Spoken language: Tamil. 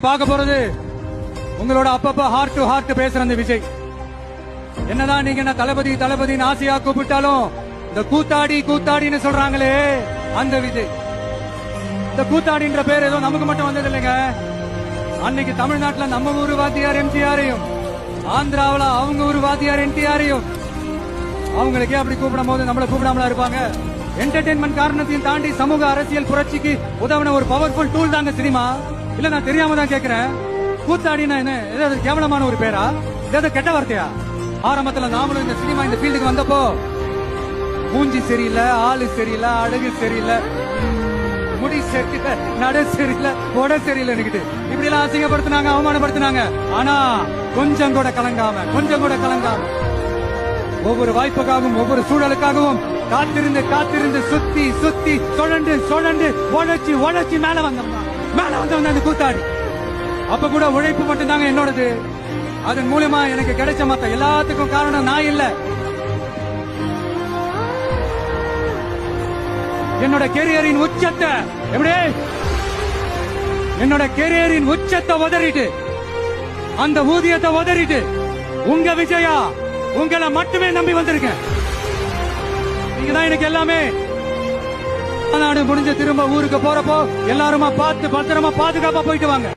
பார்க்க போறது உங்களோட அப்பப்ப ஹார்ட் டு ஹார்ட் பேசுற அந்த விஜய். என்னதான் நீங்க என்ன தளபதி தளபதின்னு ஆசையா கூப்பிட்டாலும் இந்த கூத்தாடி கூத்தாடின்னு சொல்றாங்களே அந்த விஜய். இந்த கூத்தாடின்ற பேர் ஏதோ நமக்கு மட்டும் வந்தது இல்லைங்க. அன்னைக்கு தமிழ்நாட்டுல நம்ம ஊரு வாத்தியார் எம்ஜிஆரையும், ஆந்திராவில அவங்க ஊரு வாத்தியார் என்டிஆரையும், அவங்களுக்கே அப்படி கூப்பிடும் போது நம்மள கூப்பிடாமலா இருப்பாங்க? என்டர்டெயின்மெண்ட் காரணத்தையும் தாண்டி சமூக அரசியல் புரட்சிக்கு உதவின ஒரு பவர்ஃபுல் டூல் தாங்க சினிமா. இல்ல நான் தெரியாம தான் கேக்குறேன். கூத்தாடினா என்ன ஏதாவது கேவலமான ஒரு பேரா, ஏதாவது கெட்ட வார்த்தையா? ஆரம்பத்துல நாமளும் இந்த சினிமா இந்த ஃபீல்டுக்கு வந்தப்போ மூஞ்சி சரியில்லை, ஆளு சரியில்லை, அழகு சரியில்லை, முடி சரியில்லை, நட சரியில்லை, உட சரியில்லை, இப்படி எல்லாம் அசிங்கப்படுத்தினாங்க, அவமானப்படுத்தினாங்க. ஆனா கொஞ்சம் கூட கலங்காம ஒவ்வொரு வாய்ப்புக்காகவும் ஒவ்வொரு சூழலுக்காகவும் காத்திருந்து காத்திருந்து சுத்தி சுத்தி சுழண்டு உழைச்சி மேல வந்தவன் அந்த கூத்தாடி. அப்ப கூட உழைப்பு மட்டும் தாங்க என்னோடது. அதன் மூலமா எனக்கு கிடைச்ச மத்த எல்லாத்துக்கும் காரணம் நான் இல்ல. என்னோட கெரியரின் உச்சத்தை எப்படி என்னோட கெரியரின் உச்சத்தை உதறிட்டு, அந்த ஊதியத்தை உதறிட்டு உங்க விஜயா உங்களை மட்டுமே நம்பி வந்திருக்கேன். நீங்க தான் எனக்கு எல்லாமே. நாடு முடிஞ்ச திரும்ப ஊருக்கு போறப்போ எல்லாருமா பார்த்து பத்திரமா பாதுகாப்பா போயிட்டு வாங்க.